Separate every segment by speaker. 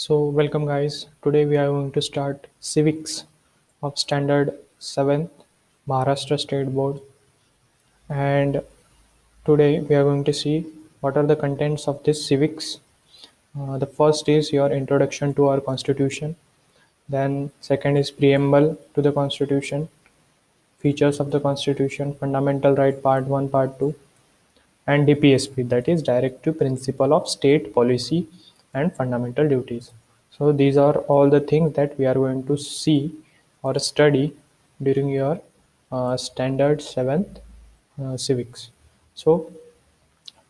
Speaker 1: So, welcome guys. Today we are going to start civics of standard 7th Maharashtra State Board, and today we are going to see what are the contents of this civics. The first is your introduction to our constitution, then second is preamble to the constitution, features of the constitution, fundamental right part 1 part 2, and DPSP, that is Directive Principle of State Policy and Fundamental Duties. So these are all the things that we are going to see or study during your standard 7th civics. So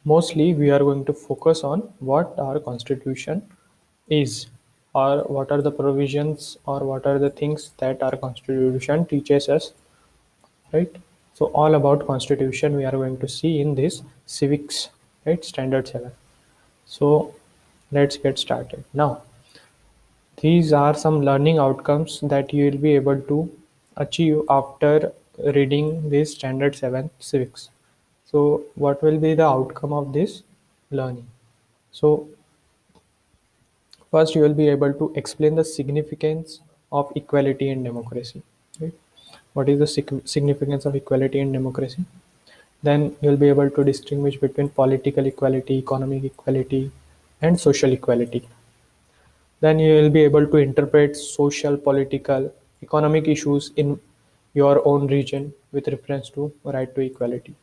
Speaker 1: mostly we are going to focus on what our constitution is, or what are the provisions, or what are the things that our constitution teaches us, right? So all about constitution we are going to see in this civics, right? Standard 7. So let's get started now. These are some learning outcomes that you will be able to achieve after reading this standard 7 civics. So what will be the outcome of this learning? So first, you will be able to explain the significance of equality in democracy, right? What is the significance of equality in democracy? Then you'll be able to distinguish between political equality, economic equality, and social equality. Then you will be able to interpret social, political, economic issues in your own region with reference to right to equality.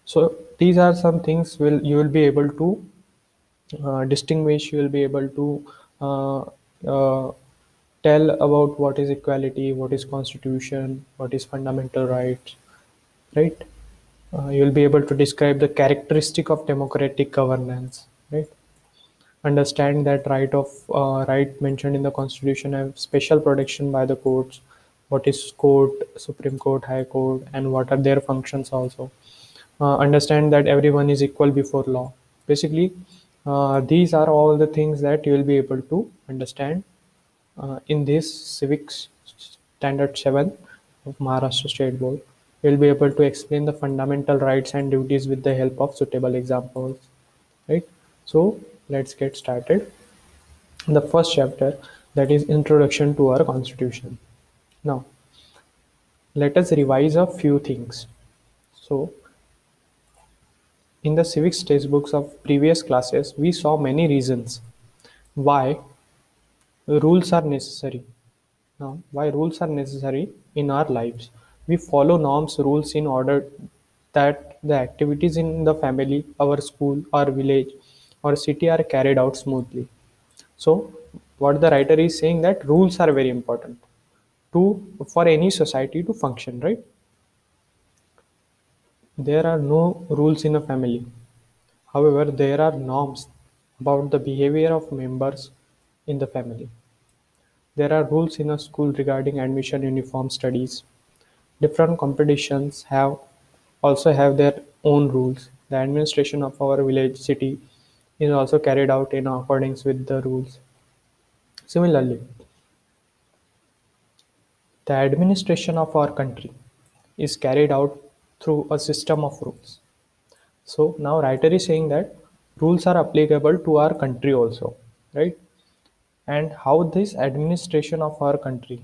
Speaker 1: So these are some things will you will be able to distinguish. You will be able to uh, uh, tell about what is equality, what is constitution, what is fundamental rights, right? You'll be able to describe the characteristic of democratic governance, right? Understand that right mentioned in the constitution have special protection by the courts. What is court, Supreme Court, High Court, and what are their functions also. Understand that everyone is equal before law. Basically, these are all the things that you will be able to understand in this civics standard 7 of Maharashtra State Board. You'll be able to explain the fundamental rights and duties with the help of suitable examples, right? So let's get started. The first chapter, that is introduction to our constitution. Now let us revise a few things. So in the civics textbooks of previous classes, we saw many reasons why rules are necessary. Now, why rules are necessary in our lives? We follow norms, rules in order that the activities in the family, our school, our village, or city are carried out smoothly. So, what the writer is saying, that rules are very important to for any society to function, right? There are no rules in a family. However, there are norms about the behavior of members in the family. There are rules in a school regarding admission, uniform, studies. Different competitions have their own rules. The administration of our village city is also carried out in accordance with the rules. Similarly, the administration of our country is carried out through a system of rules. So now writer is saying that rules are applicable to our country also, right? And how this administration of our country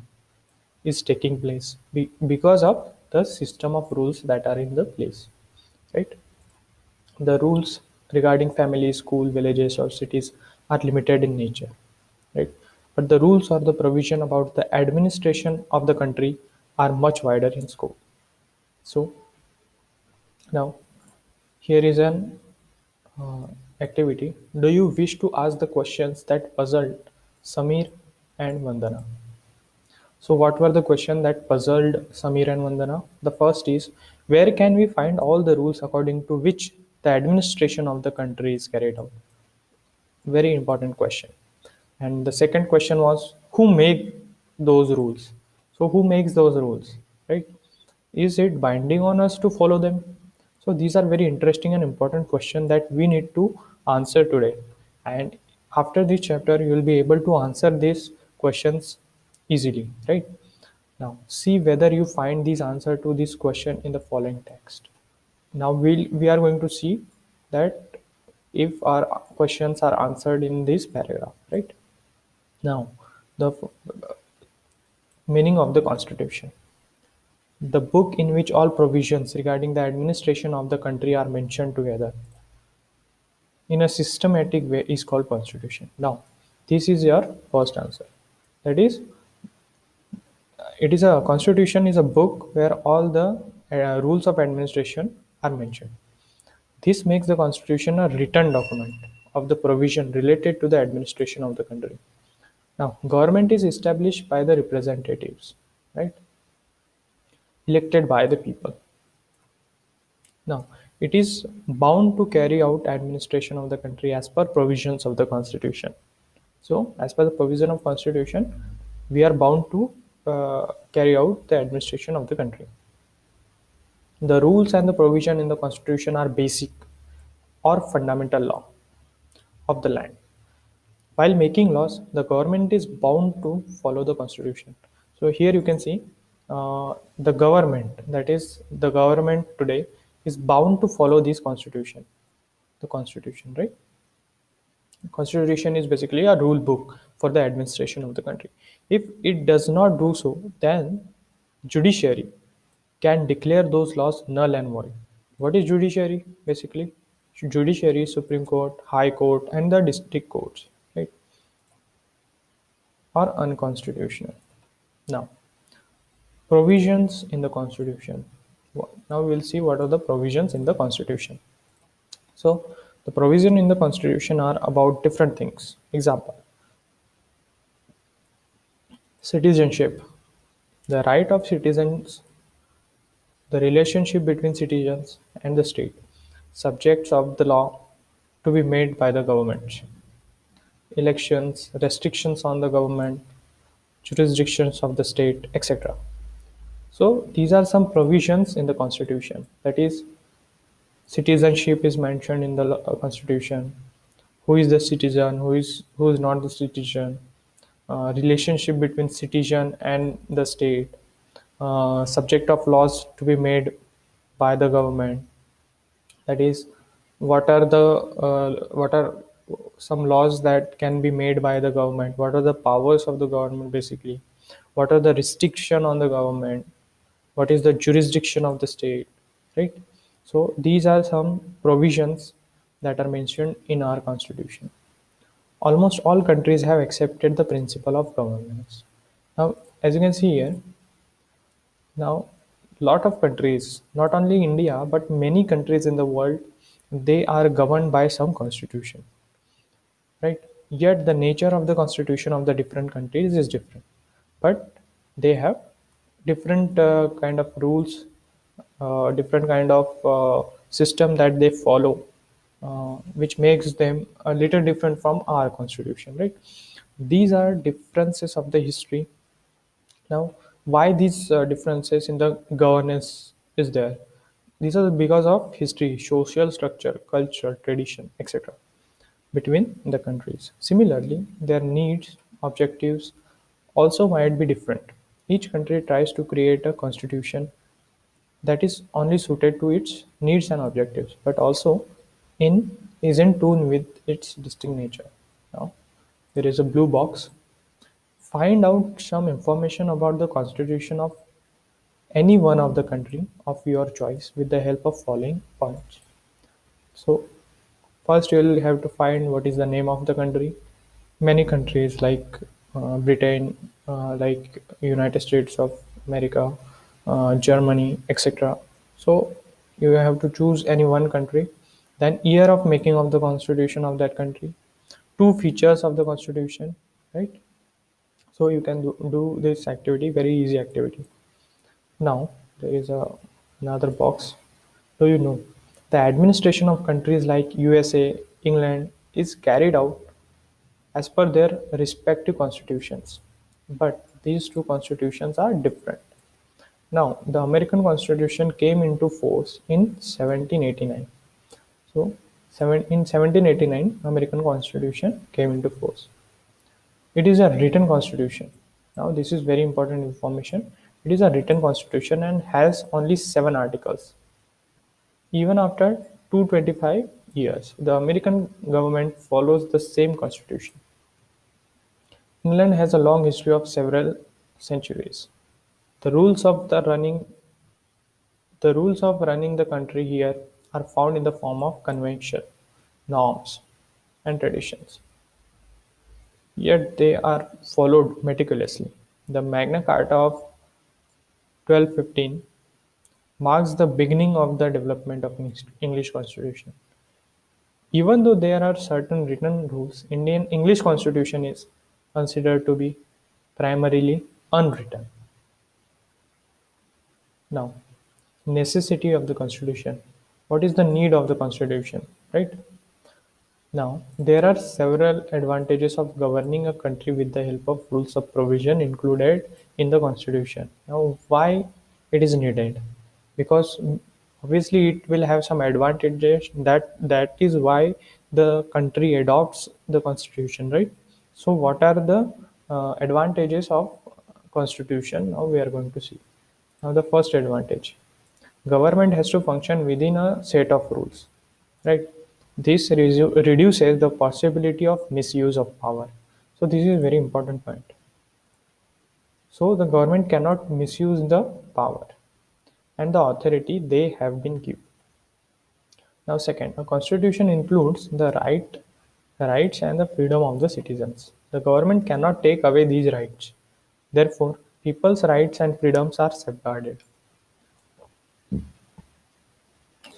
Speaker 1: is taking place because of the system of rules that are in the place, right? The rules regarding family, school, villages, or cities are limited in nature, right? But the rules or the provision about the administration of the country are much wider in scope. So now here is an uh, activity. Do you wish to ask the questions that puzzled Samir and Vandana? So what were the questions that puzzled Samir and Vandana? The first is, where can we find all the rules according to which the administration of the country is carried out? Very important question. And the second question was, who make those rules? So who makes those rules, right? Is it binding on us to follow them? So these are very interesting and important questions that we need to answer today. And after this chapter, you will be able to answer these questions easily, right? Now see whether you find these answer to this question in the following text. Now we are going to see that if our questions are answered in this paragraph, right? Now, the meaning of the Constitution. The book in which all provisions regarding the administration of the country are mentioned together in a systematic way is called Constitution. Now, this is your first answer. That is, it is a Constitution is a book where all the rules of administration are mentioned. This makes the Constitution a written document of the provision related to the administration of the country. Now, government is established by the representatives, right? Elected by the people. Now, it is bound to carry out administration of the country as per provisions of the Constitution. So, as per the provision of Constitution, we are bound to carry out the administration of the country. The rules and the provision in the Constitution are basic or fundamental law of the land. While making laws, the government is bound to follow the Constitution. So here you can see the government, that is the government today, is bound to follow this Constitution. The Constitution, right? Constitution is basically a rule book for the administration of the country. If it does not do so, then judiciary can declare those laws null and void. What is judiciary? Basically, judiciary is Supreme Court, High Court, and the district courts, right? Are unconstitutional. Now, provisions in the Constitution. Now we will see what are the provisions in the Constitution. So, the provision in the Constitution are about different things. Example: citizenship, the right of citizens, the relationship between citizens and the state, subjects of the law to be made by the government, elections, restrictions on the government, jurisdictions of the state, etc. So these are some provisions in the Constitution. That is, citizenship is mentioned in the Constitution. Who is the citizen? Who is not the citizen? Relationship between citizen and the state. Subject of laws to be made by the government. That is, what are some laws that can be made by the government? What are the powers of the government basically? What are the restriction on the government? What is the jurisdiction of the state, right? So these are some provisions that are mentioned in our Constitution. Almost all countries have accepted the principle of governance. Now, as you can see here, now lot of countries, not only India but many countries in the world, they are governed by some constitution, right? Yet the nature of the constitution of the different countries is different, but they have different kind of rules, different kind of system that they follow, which makes them a little different from our constitution, right? These are differences of the history. Now, why these differences in the governance is there? These are because of history, social structure, culture, tradition, etc. between the countries. Similarly, their needs, objectives also might be different. Each country tries to create a constitution that is only suited to its needs and objectives, but also in is in tune with its distinct nature. Now, there is a blue box. Find out some information about the constitution of any one of the country of your choice with the help of following points. So first you will have to find what is the name of the country. Many countries like Britain, like United States of America, Germany, etc. So you have to choose any one country. Then year of making of the constitution of that country. Two features of the constitution, right? So you can do this activity, very easy activity. Now there is another box. Do you know the administration of countries like USA, England is carried out as per their respective constitutions, but these two constitutions are different. Now, the American Constitution came into force in 1789. So, in 1789, American Constitution came into force. It is a written constitution. Now, this is very important information. It is a written constitution and has only 7 articles. Even after 225 years, the American government follows the same constitution. England has a long history of several centuries. The rules of the country here are found in the form of convention, norms, and traditions. Yet they are followed meticulously. The Magna Carta of 1215 marks the beginning of the development of English constitution. Even though there are certain written rules, Indian English constitution is considered to be primarily unwritten. Now, necessity of the constitution. What is the need of the constitution, right? Now, there are several advantages of governing a country with the help of rules of provision included in the constitution. Now, why it is needed? Because obviously it will have some advantages. That is why the country adopts the constitution, right? So, what are the advantages of constitution? Now we are going to see. Now, the first advantage: government has to function within a set of rules, right? This reduces the possibility of misuse of power. So this is a very important point. So the government cannot misuse the power and the authority they have been given. Now, second, a constitution includes rights and the freedom of the citizens. The government cannot take away these rights. Therefore, people's rights and freedoms are safeguarded.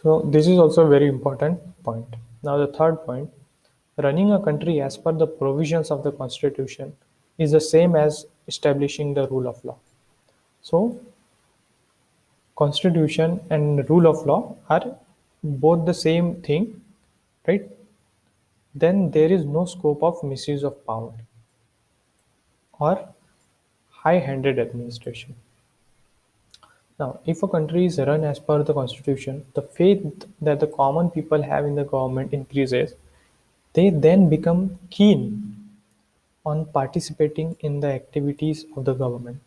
Speaker 1: So this is also a very important point. Now the third point, running a country as per the provisions of the constitution is the same as establishing the rule of law. So constitution and rule of law are both the same thing, right? Then there is no scope of misuse of power or high-handed administration. Now, if a country is run as per the constitution, the faith that the common people have in the government increases. They then become keen on participating in the activities of the government.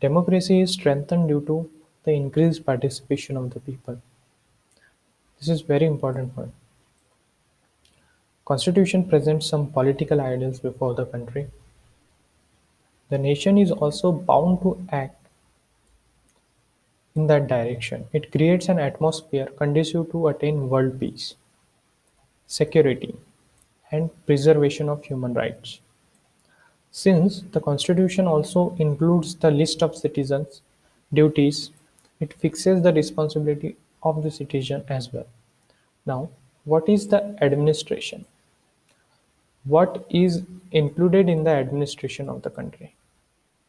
Speaker 1: Democracy is strengthened due to the increased participation of the people. This is very important point. Constitution presents some political ideals before the country. The nation is also bound to act in that direction. It creates an atmosphere conducive to attain world peace, security, and preservation of human rights. Since the constitution also includes the list of citizens' duties, it fixes the responsibility of the citizen as well. Now, what is the administration? What is included in the administration of the country?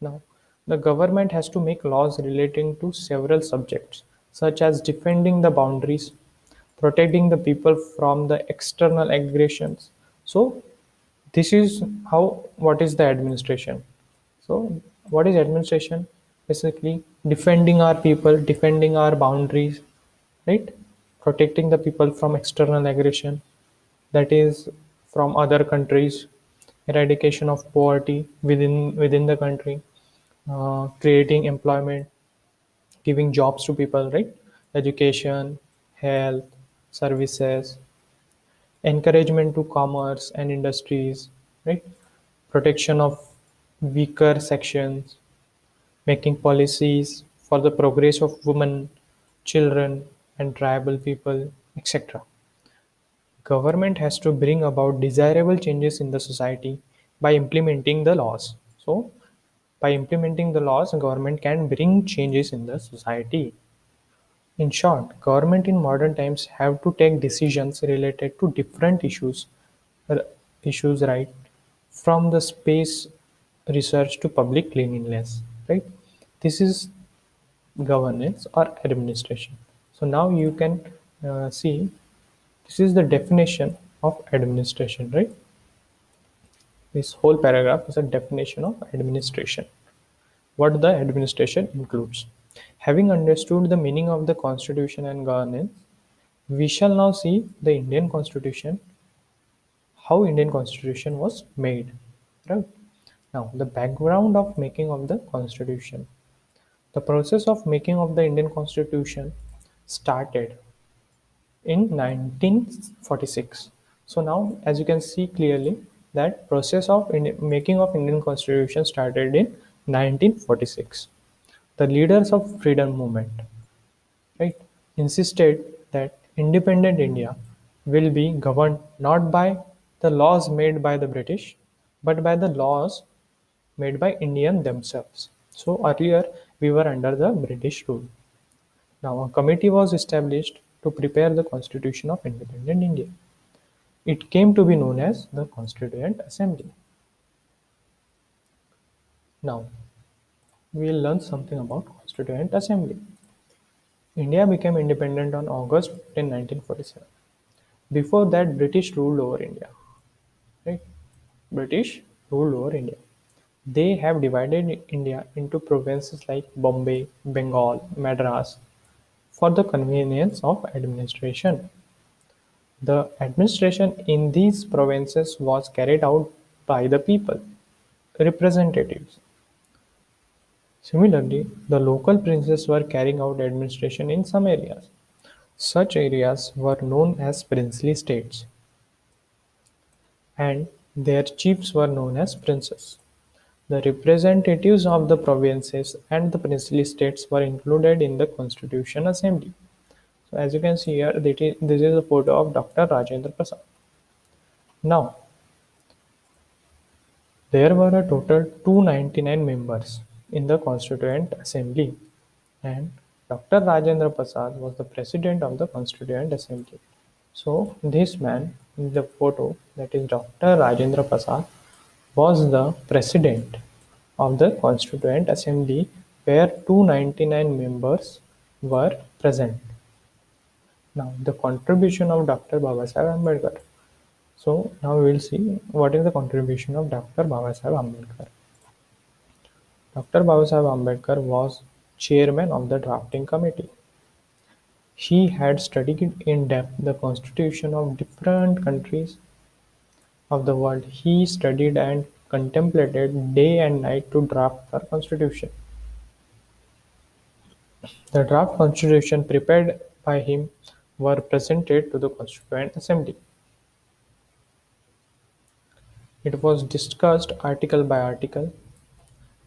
Speaker 1: Now, the government has to make laws relating to several subjects, such as defending the boundaries, protecting the people from the external aggressions. So, this is how what is the administration. So, what is administration? Basically, defending our people, defending our boundaries, right? Protecting the people from external aggression, that is from other countries, eradication of poverty within the country, creating employment, giving jobs to people, right? Education, health, services, encouragement to commerce and industries, right? Protection of weaker sections, making policies for the progress of women, children, and tribal people, etc. Government has to bring about desirable changes in the society by implementing the laws. So, by implementing the laws, government can bring changes in the society. In short, government in modern times have to take decisions related to different r- issues, right? From the space research to public cleanliness, right? This is governance or administration. So now you can see this is the definition of administration, right? This whole paragraph is a definition of administration. What the administration includes. Having understood the meaning of the constitution and governance, we shall now see the Indian constitution, how Indian constitution was made. Right? Now, the background of making of the constitution. The process of making of the Indian constitution started in 1946. So now, as you can see clearly, that process of making of Indian Constitution started in 1946. The leaders of freedom movement, right, insisted that independent India will be governed not by the laws made by the British, but by the laws made by Indian themselves. So earlier we were under the British rule. Now a committee was established to prepare the constitution of independent India. It came to be known as the Constituent Assembly. Now we'll learn something about Constituent Assembly. India became independent on August 15, 1947. Before that, British ruled over India. Right? British ruled over India. They have divided India into provinces like Bombay, Bengal, Madras for the convenience of administration. The administration in these provinces was carried out by the people, representatives. Similarly, the local princes were carrying out administration in some areas. Such areas were known as princely states, and their chiefs were known as princes. The representatives of the provinces and the princely states were included in the Constitution Assembly. So as you can see here, this is a photo of Dr. Rajendra Prasad. Now, there were a total 299 members in the Constituent Assembly, and Dr. Rajendra Prasad was the president of the Constituent Assembly. So this man in the photo, that is Dr. Rajendra Prasad, was the president of the Constituent Assembly where 299 members were present. Now the contribution of Dr. Babasaheb Ambedkar. So now we will see what is the contribution of Dr. Babasaheb Ambedkar. Dr. Babasaheb Ambedkar was chairman of the drafting committee. He had studied in depth the constitution of different countries of the world. He studied and contemplated day and night to draft the constitution. The draft constitution prepared by him were presented to the Constituent Assembly. It was discussed article by article.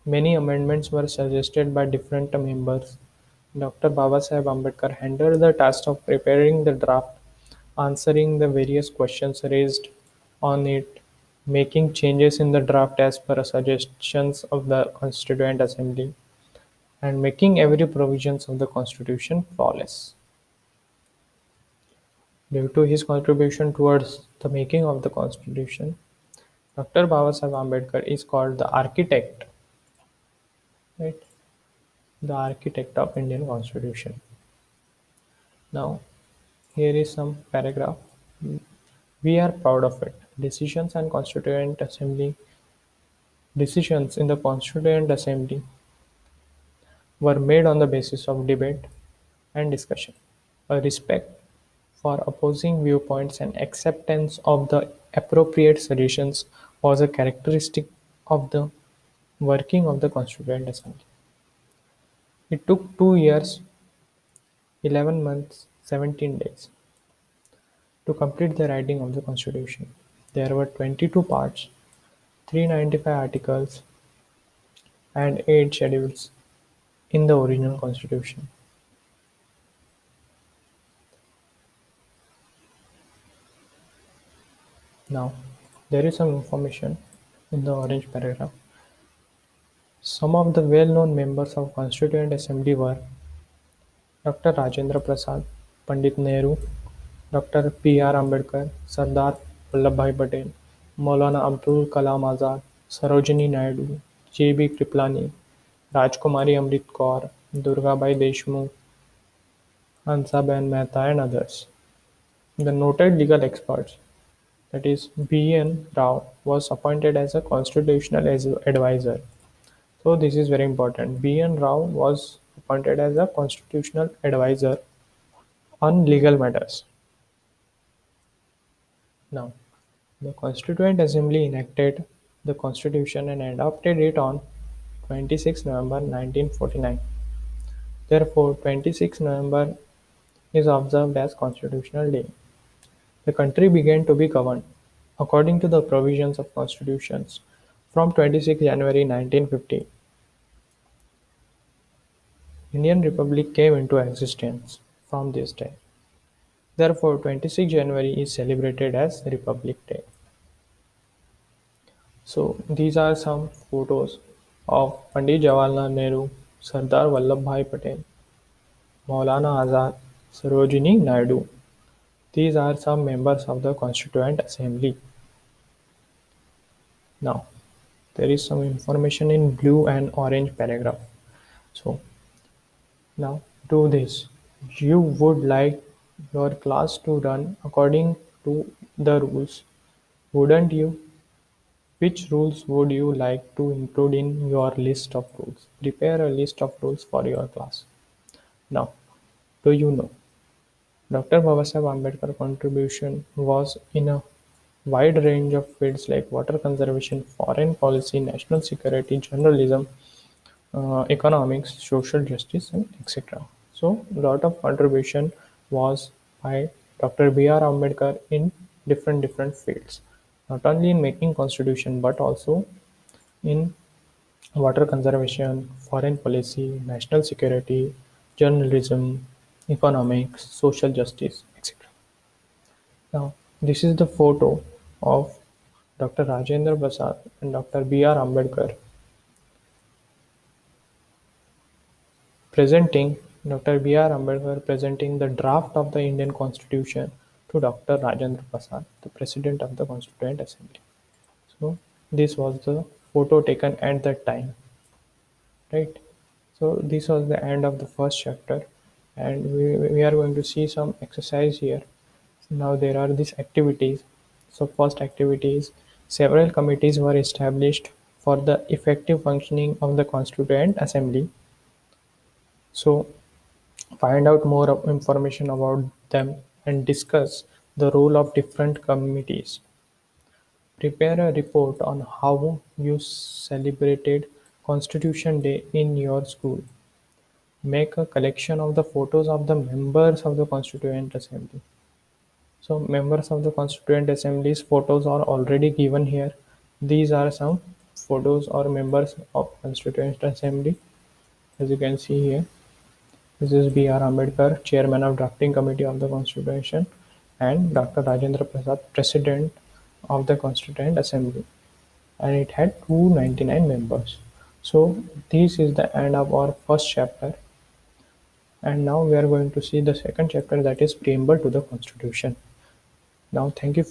Speaker 1: Many amendments were suggested by different members. Dr. Babasaheb Ambedkar handled the task of preparing the draft, answering the various questions raised on it, making changes in the draft as per suggestions of the Constituent Assembly, and making every provisions of the Constitution flawless. Due to his contribution towards the making of the Constitution, Dr. Babasaheb Ambedkar is called the architect, right? The architect of Indian Constitution. Now, here is some paragraph. We are proud of it. Decisions in the Constituent Assembly were made on the basis of debate and discussion. A respect for opposing viewpoints and acceptance of the appropriate solutions was a characteristic of the working of the Constituent Assembly. It took 2 years, 11 months, 17 days to complete the writing of the Constitution. There were 22 parts, 395 articles, and 8 schedules in the original Constitution. Now, there is some information in the orange paragraph. Some of the well-known members of Constituent Assembly were Dr. Rajendra Prasad, Pandit Nehru, Dr. P.R. Ambedkar, Sardar Vallabhbhai Patel, Maulana Abdul Kalam Azad, Sarojini Naidu, J.B. Kripalani, Rajkumari Amrit Kaur, Durgabai Deshmukh, Hansaben Mehta, and others. The noted legal experts, that is B.N. Rao, was appointed as a constitutional advisor. So this is very important. B.N. Rao was appointed as a constitutional advisor on legal matters. Now, the Constituent Assembly enacted the Constitution and adopted it on 26 November 1949. Therefore, 26 November is observed as Constitutional Day. The country began to be governed According to the provisions of constitutions from 26 January 1950, Indian Republic came into existence from this day. Therefore, 26 January is celebrated as Republic Day. So these are some photos of Pandit Jawaharlal Nehru, Sardar Vallabhbhai Patel, Maulana Azad, Sarojini Naidu. These are some members of the Constituent Assembly. Now, there is some information in blue and orange paragraph. So now do this. You would like your class to run according to the rules, wouldn't you? Which rules would you like to include in your list of rules? Prepare a list of rules for your class. Now, do you know Dr. Babasaheb Ambedkar contribution was in a wide range of fields like water conservation, foreign policy, national security, journalism, economics, social justice, and etc. So, a lot of contribution was by Dr. B.R. Ambedkar in different fields, not only in making constitution but also in water conservation, foreign policy, national security, journalism, economics, social justice, etc. Now, this is the photo of Dr. Rajendra Prasad and Dr. B.R. Ambedkar presenting Dr. B.R. Ambedkar presenting the draft of the Indian Constitution to Dr. Rajendra Prasad, the President of the Constituent Assembly. So, this was the photo taken at that time, right? So, this was the end of the first chapter, and we are going to see some exercise here. Now, there are these activities. So, first activity is several committees were established for the effective functioning of the Constituent Assembly. So, find out more information about them and discuss the role of different committees. Prepare a report on how you celebrated Constitution Day in your school. Make a collection of the photos of the members of the Constituent Assembly. So members of the Constituent Assembly's photos are already given here. These are some photos or members of Constituent Assembly. As you can see here, this is B.R. Ambedkar, Chairman of Drafting Committee of the Constitution, and Dr. Rajendra Prasad, President of the Constituent Assembly. And it had 299 members. So this is the end of our first chapter. And now we are going to see the second chapter, that is preamble to the Constitution. Now thank you for